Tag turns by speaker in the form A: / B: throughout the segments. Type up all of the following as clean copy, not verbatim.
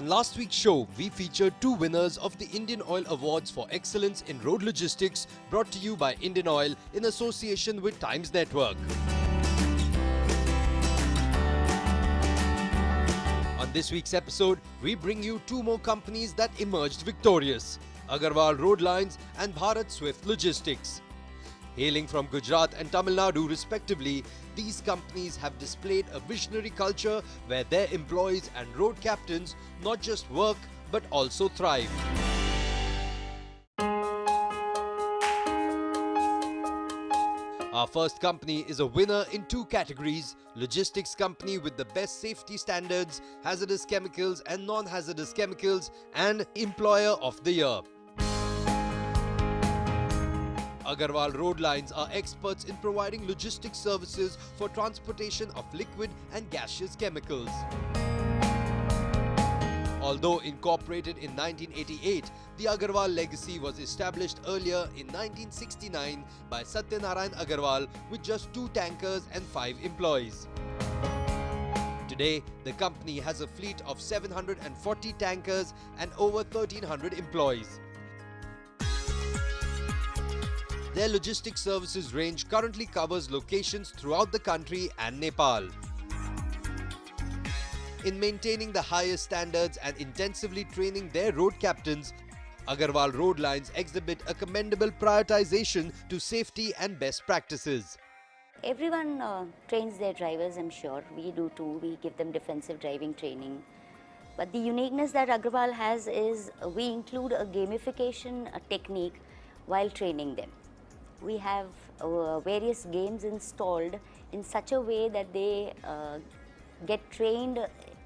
A: On last week's show, we featured two winners of the Indian Oil Awards for Excellence in Road Logistics, brought to you by Indian Oil in association with Times Network. On this week's episode, we bring you two more companies that emerged victorious: Agarwal Road Lines and Bharat Swift Logistics. Hailing from Gujarat and Tamil Nadu respectively, these companies have displayed a visionary culture where their employees and road captains not just work but also thrive. Our first company is a winner in two categories: logistics company with the best safety standards, hazardous chemicals and non-hazardous chemicals, and employer of the year. Agarwal Road Lines are experts in providing logistics services for transportation of liquid and gaseous chemicals. Although incorporated in 1988, the Agarwal legacy was established earlier in 1969 by Satyanarayan Agarwal with just 2 tankers and 5 employees. Today, the company has a fleet of 740 tankers and over 1,300 employees. Their logistics services range currently covers locations throughout the country and Nepal. In maintaining the highest standards and intensively training their road captains, Agarwal Road Lines exhibit a commendable prioritization to safety and best practices.
B: Everyone trains their drivers, I'm sure. We do too. We give them defensive driving training. But the uniqueness that Agarwal has is we include a gamification technique while training them. We have various games installed in such a way that they get trained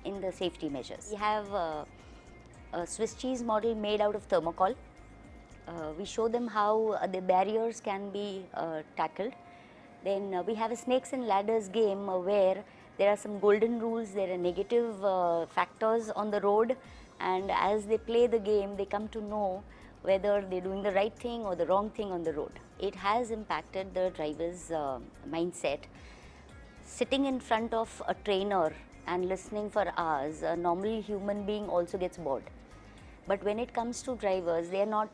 B: in the safety measures. We have a Swiss cheese model made out of thermocol. We show them how the barriers can be tackled. Then we have a snakes and ladders game where there are some golden rules, there are negative factors on the road, and as they play the game, they come to know whether they're doing the right thing or the wrong thing on the road. It has impacted the driver's mindset. Sitting in front of a trainer and listening for hours, a normal human being also gets bored. But when it comes to drivers, they are not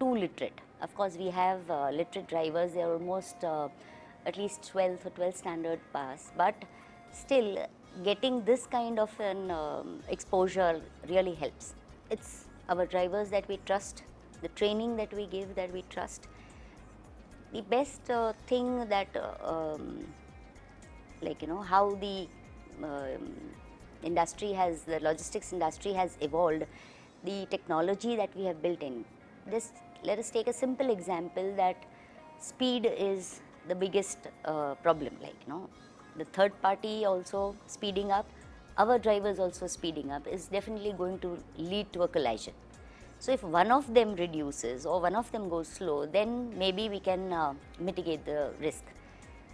B: too literate. Of course, we have literate drivers, they are almost at least 12th or 12th standard pass, but still getting this kind of an exposure really helps. It's our drivers that we trust, the training that we give that we trust. The best thing that, how the industry has, the logistics industry has evolved, the technology that we have built in. Just let us take a simple example that speed is the biggest problem, the third party also speeding up, our drivers also speeding up is definitely going to lead to a collision. So if one of them reduces or one of them goes slow, then maybe we can mitigate the risk.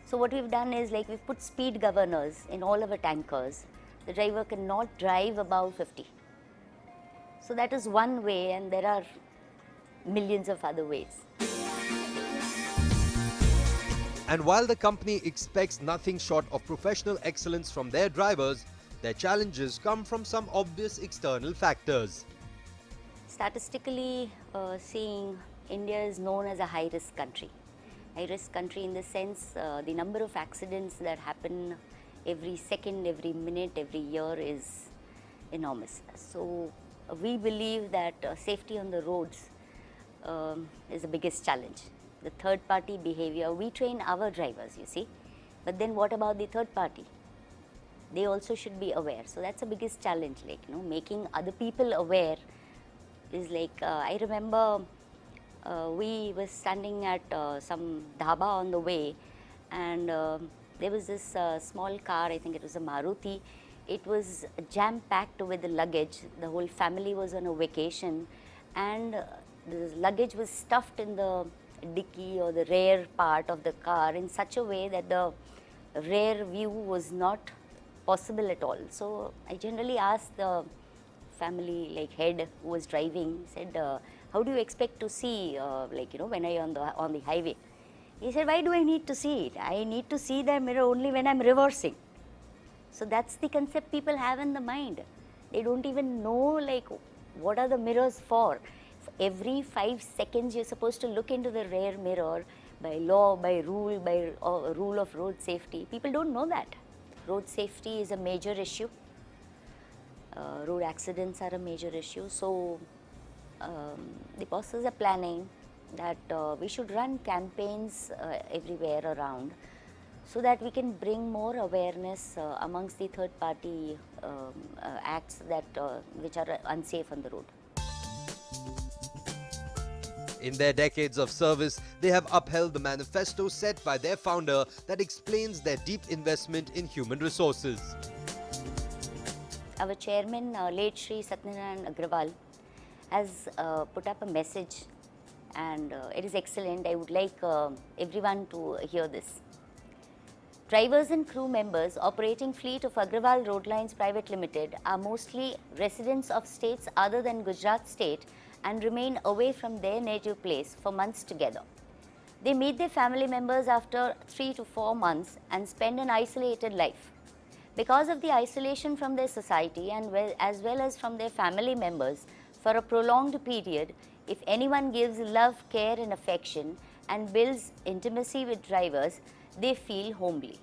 B: So what we've done is we've put speed governors in all our tankers. The driver cannot drive above 50. So that is one way, and there are millions of other ways.
A: And while the company expects nothing short of professional excellence from their drivers, their challenges come from some obvious external factors.
B: Statistically seeing, India is known as a high-risk country. High-risk country in the sense the number of accidents that happen every second, every minute, every year is enormous. So we believe that safety on the roads is the biggest challenge. The third-party behavior, we train our drivers, you see, but then what about the third party? They also should be aware. So that's the biggest challenge, making other people aware is I remember we were standing at some dhaba on the way, and there was this small car, I think it was a Maruti. It was jam-packed with the luggage. The whole family was on a vacation, and the luggage was stuffed in the dicky or the rear part of the car in such a way that the rear view was not possible at all. So I generally asked the family head who was driving, said, how do you expect to see when I am on the highway? He said, why do I need to see it? I need to see the mirror only when I'm reversing. So that's the concept people have in the mind. They don't even know like what are the mirrors for. Every 5 seconds you're supposed to look into the rear mirror by law, by rule, by rule of road safety. People don't know that. Road safety is a major issue. Road accidents are a major issue. So the bosses are planning that we should run campaigns everywhere around so that we can bring more awareness amongst the third party acts that which are unsafe on the road.
A: In their decades of service, they have upheld the manifesto set by their founder that explains their deep investment in human resources.
B: Our chairman, late Shri Satyanarayan Agrawal, has put up a message, and it is excellent. I would like everyone to hear this. Drivers and crew members operating fleet of Agrawal Road Lines Private Limited are mostly residents of states other than Gujarat state and remain away from their native place for months together. They meet their family members after 3 to 4 months and spend an isolated life. Because of the isolation from their society and as well as from their family members for a prolonged period, if anyone gives love, care and affection and builds intimacy with drivers, they feel homely.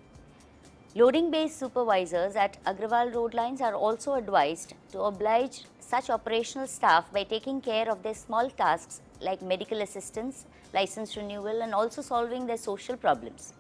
B: Loading-based supervisors at Agrawal Road Lines are also advised to oblige such operational staff by taking care of their small tasks like medical assistance, license renewal and also solving their social problems.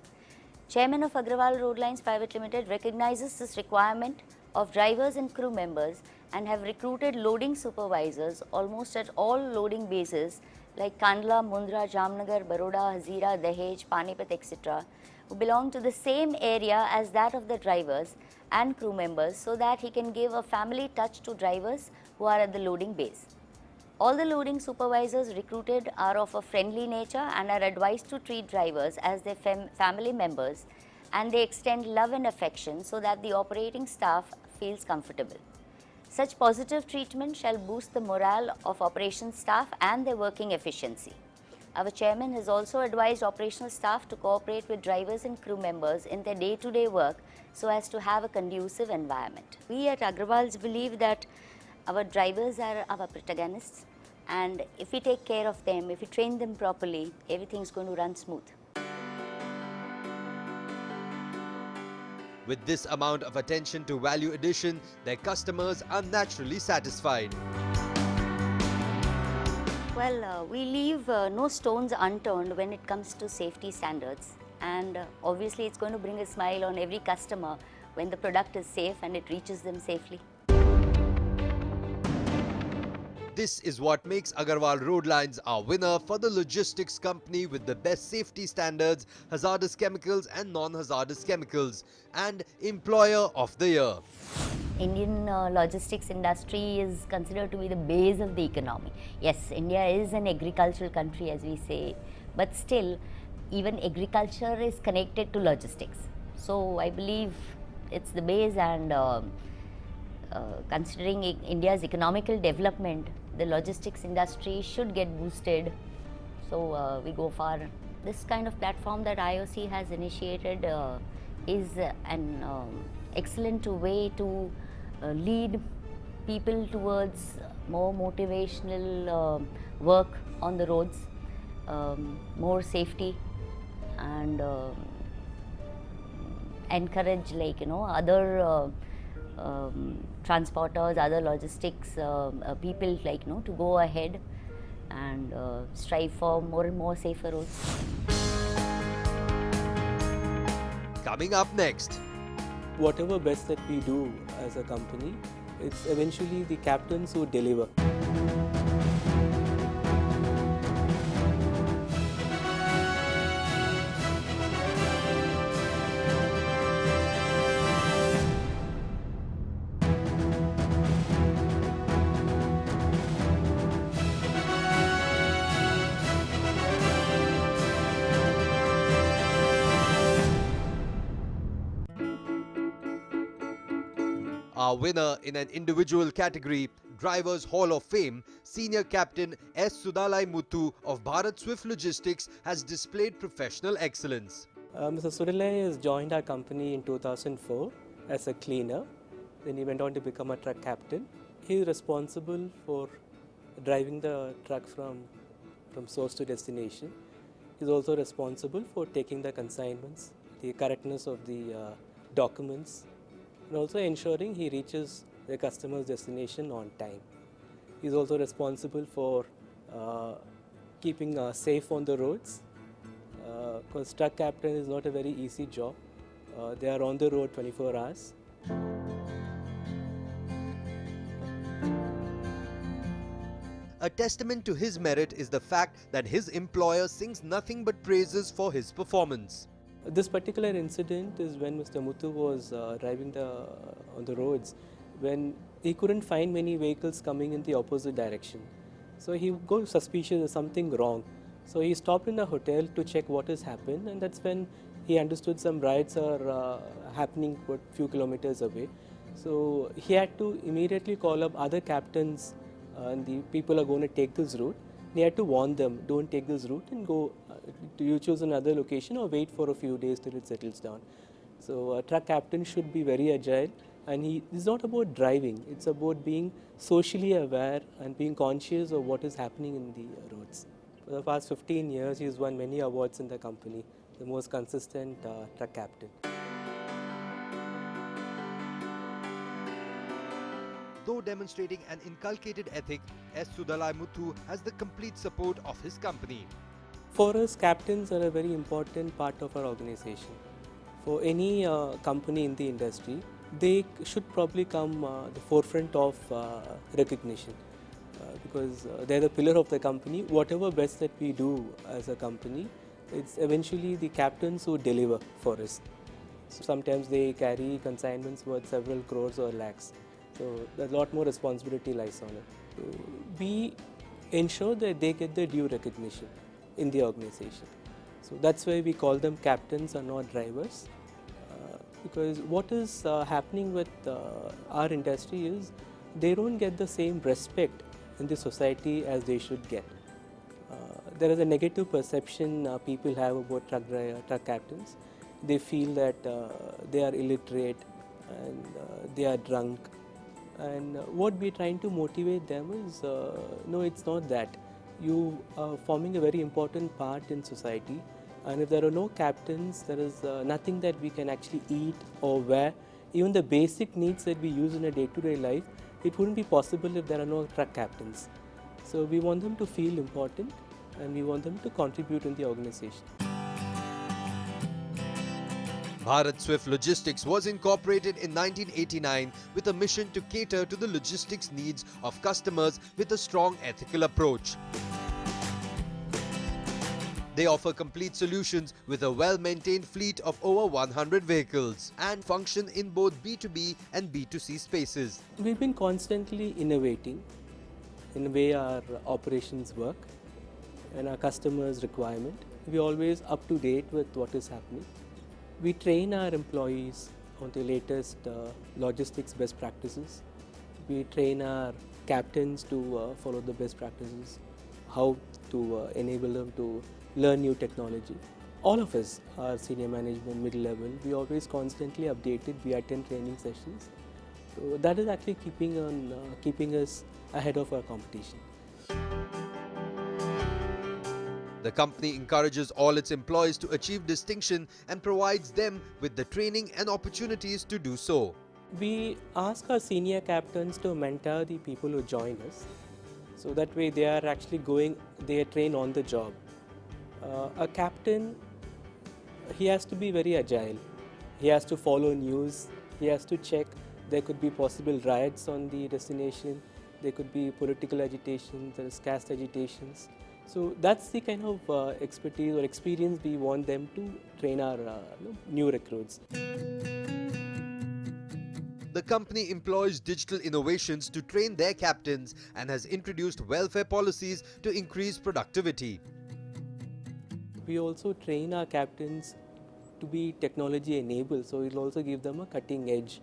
B: Chairman of Agrawal Road Lines Private Limited recognizes this requirement of drivers and crew members and have recruited loading supervisors almost at all loading bases like Kandla, Mundra, Jamnagar, Baroda, Hazira, Dahej, Panipat, etc., who belong to the same area as that of the drivers and crew members so that he can give a family touch to drivers who are at the loading base. All the loading supervisors recruited are of a friendly nature and are advised to treat drivers as their family members, and they extend love and affection so that the operating staff feels comfortable. Such positive treatment shall boost the morale of operations staff and their working efficiency. Our chairman has also advised operational staff to cooperate with drivers and crew members in their day-to-day work so as to have a conducive environment. We at Agrawals believe that our drivers are our protagonists, and if we take care of them, if we train them properly, everything is going to run smooth.
A: With this amount of attention to value addition, their customers are naturally satisfied.
B: Well, we leave no stones unturned when it comes to safety standards, and obviously it's going to bring a smile on every customer when the product is safe and it reaches them safely.
A: This is what makes Agrawal Road Lines our winner for the logistics company with the best safety standards, hazardous chemicals and non-hazardous chemicals, and Employer of the Year.
B: Indian logistics industry is considered to be the base of the economy. Yes, India is an agricultural country, as we say, but still, even agriculture is connected to logistics. So I believe it's the base, and considering India's economical development, the logistics industry should get boosted. So we go for this kind of platform that IOC has initiated is an excellent way to lead people towards more motivational work on the roads, more safety, and encourage, like, other transporters, other logistics people, like, to go ahead and strive for more and more safer roads.
A: Coming up next.
C: Whatever best that we do as a company, it's eventually the captains who deliver.
A: Our winner in an individual category, Drivers Hall of Fame, Senior Captain S. Sudalai Muthu of Bharat Swift Logistics has displayed professional excellence.
C: Mr. Sudalai has joined our company in 2004 as a cleaner, Then he went on to become a truck captain. He is responsible for driving the truck from source to destination. He is also responsible for taking the consignments, the correctness of the documents, and also ensuring he reaches the customer's destination on time. He is also responsible for keeping safe on the roads, because truck captain is not a very easy job. They are on the road 24 hours.
A: A testament to his merit is the fact that his employer sings nothing but praises for his performance.
C: This particular incident is when Mr. Muthu was driving on the roads, when he couldn't find many vehicles coming in the opposite direction. So he got suspicious there's something wrong. So he stopped in a hotel to check what has happened, and that's when he understood some riots are happening a few kilometers away. So he had to immediately call up other captains, and the people are going to take this route. He had to warn them, don't take this route and go, you choose another location or wait for a few days till it settles down. So a truck captain should be very agile, and it's not about driving, it's about being socially aware and being conscious of what is happening in the roads. For the past 15 years, he's won many awards in the company, the most consistent truck captain.
A: Though demonstrating an inculcated ethic, S. Sudalai Muthu has the complete support of his company.
C: For us, captains are a very important part of our organization. For any company in the industry, they should probably come the forefront of recognition, because they're the pillar of the company. Whatever best that we do as a company, it's eventually the captains who deliver for us. So sometimes they carry consignments worth several crores or lakhs. So a lot more responsibility lies on it. So we ensure that they get the due recognition in the organization. So that's why we call them captains and not drivers. Because what is happening with our industry is they don't get the same respect in the society as they should get. There is a negative perception people have about truck captains. They feel that they are illiterate and they are drunk. And what we're trying to motivate them is, no, it's not that. You are forming a very important part in society, and if there are no captains, there is nothing that we can actually eat or wear. Even the basic needs that we use in a day-to-day life, it wouldn't be possible if there are no truck captains. So we want them to feel important, and we want them to contribute in the organization.
A: Bharat Swift Logistics was incorporated in 1989 with a mission to cater to the logistics needs of customers with a strong ethical approach. They offer complete solutions with a well-maintained fleet of over 100 vehicles and function in both B2B and B2C spaces.
C: We've been constantly innovating in the way our operations work and our customers' requirement. We're always up to date with what is happening. We train our employees on the latest logistics best practices. We train our captains to follow the best practices, how to enable them to learn new technology. All of us, our senior management, mid-level, we always constantly updated. We attend training sessions. So that is actually keeping us ahead of our competition.
A: The company encourages all its employees to achieve distinction and provides them with the training and opportunities to do so.
C: We ask our senior captains to mentor the people who join us. So that way they are actually they are trained on the job. A captain, he has to be very agile. He has to follow news. He has to check. There could be possible riots on the destination. There could be political agitation. There is caste agitations. So that's the kind of expertise or experience we want them to train our new recruits.
A: The company employs digital innovations to train their captains and has introduced welfare policies to increase productivity.
C: We also train our captains to be technology enabled, so it'll also give them a cutting edge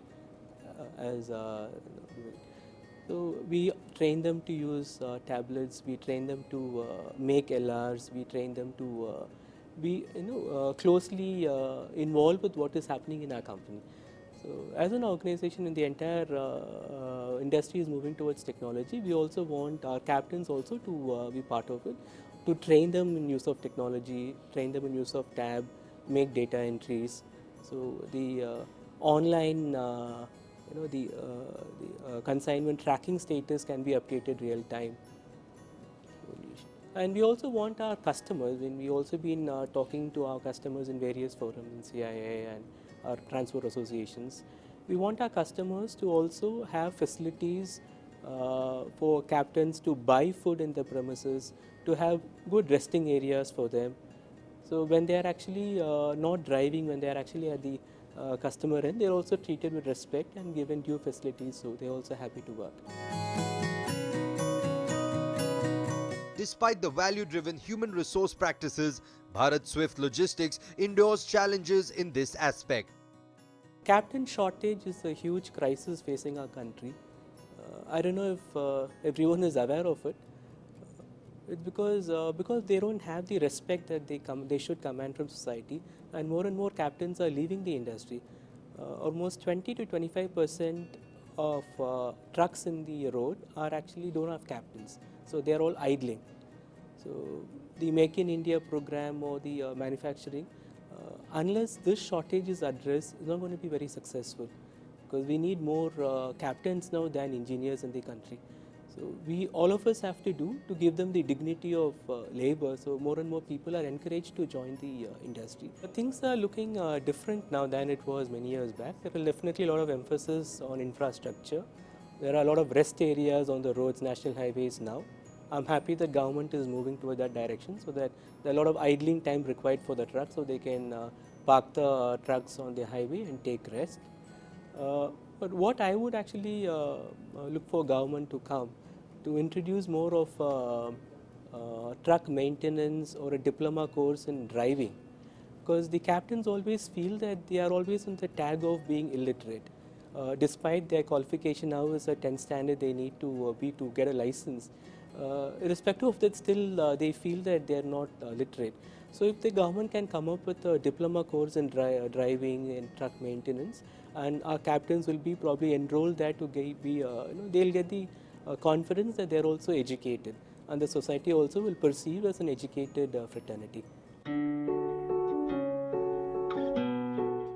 C: So we train them to use tablets. We train them to make LRs. We train them to be closely involved with what is happening in our company. So as an organization, in the entire industry is moving towards technology, we also want our captains also to be part of it, to train them in use of technology, train them in use of tab, make data entries. So the online, the consignment tracking status can be updated real time. And we also want our customers, and we also been talking to our customers in various forums, in CIA and our transport associations. We want our customers to also have facilities for captains to buy food in the premises, to have good resting areas for them. So when they are actually not driving, when they are actually at the customer end, they are also treated with respect and given due facilities, so they are also happy to work.
A: Despite the value-driven human resource practices, Bharat Swift Logistics endures challenges in this aspect.
C: Captain shortage is a huge crisis facing our country. I don't know if everyone is aware of it. It's because they don't have the respect that they should command from society, and more captains are leaving the industry. Almost 20 to 25% of trucks in the road are actually don't have captains, so they are all idling. So the Make in India program or the manufacturing, unless this shortage is addressed, is not going to be very successful, because we need more captains now than engineers in the country. So all of us have to do to give them the dignity of labor. So more and more people are encouraged to join the industry. But things are looking different now than it was many years back. There is definitely a lot of emphasis on infrastructure. There are a lot of rest areas on the roads, national highways now. I'm happy that government is moving toward that direction, so that there are a lot of idling time required for the trucks, so they can park the trucks on the highway and take rest. But what I would actually look for government to come to introduce more of truck maintenance or a diploma course in driving, because the captains always feel that they are always on the tag of being illiterate. Despite their qualification now is a 10th standard, they need to be to get a license. Irrespective of that, still they feel that they are not literate. So if the government can come up with a diploma course in driving and truck maintenance, and our captains will be probably enrolled there to they'll get the confidence that they're also educated, and the society also will perceive as an educated fraternity.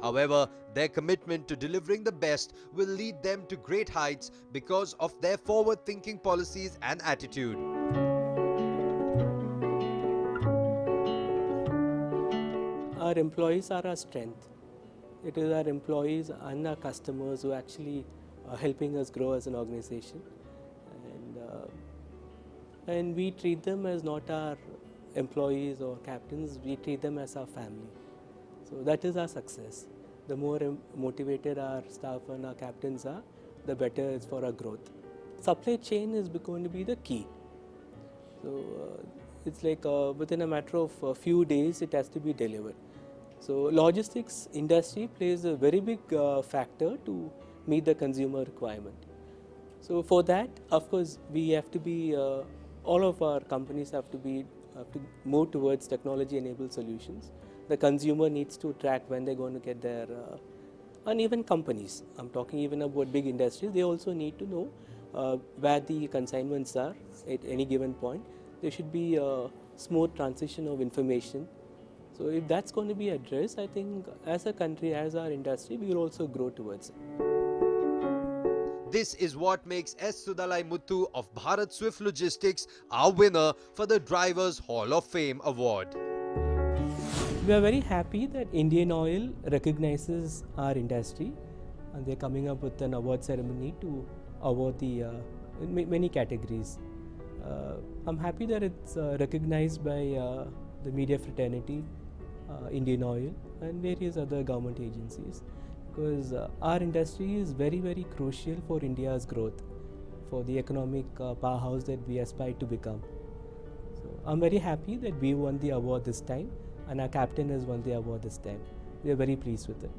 A: However, their commitment to delivering the best will lead them to great heights because of their forward-thinking policies and attitude.
C: Our employees are our strength. It is our employees and our customers who actually are helping us grow as an organization. And we treat them as not our employees or captains, we treat them as our family. So that is our success. The more motivated our staff and our captains are, the better it's for our growth. Supply chain is going to be the key. So it's like within a matter of a few days, it has to be delivered. So logistics industry plays a very big factor to meet the consumer requirement. So for that, of course, we have to be, all of our companies have to move towards technology-enabled solutions. The consumer needs to track when they're going to get their, and even companies, I'm talking even about big industries, they also need to know where the consignments are at any given point. There should be a smooth transition of information. So if that's going to be addressed, I think as a country, as our industry, we will also grow towards it.
A: This is what makes S. Sudalai Muthu of Bharat Swift Logistics our winner for the Drivers Hall of Fame Award.
C: We are very happy that IndianOil recognizes our industry, and they're coming up with an award ceremony to award the in many categories. I'm happy that it's recognized by the media fraternity, IndianOil, and various other government agencies, because our industry is very, very crucial for India's growth, for the economic powerhouse that we aspire to become. So I'm very happy that we won the award this time, and our captain has won the award this time. We are very pleased with it.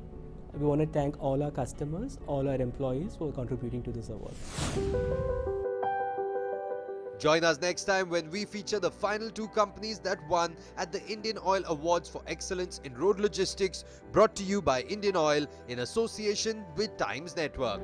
C: We want to thank all our customers, all our employees for contributing to this award.
A: Join us next time when we feature the final 2 companies that won at the Indian Oil Awards for Excellence in Road Logistics, brought to you by Indian Oil in association with Times Network.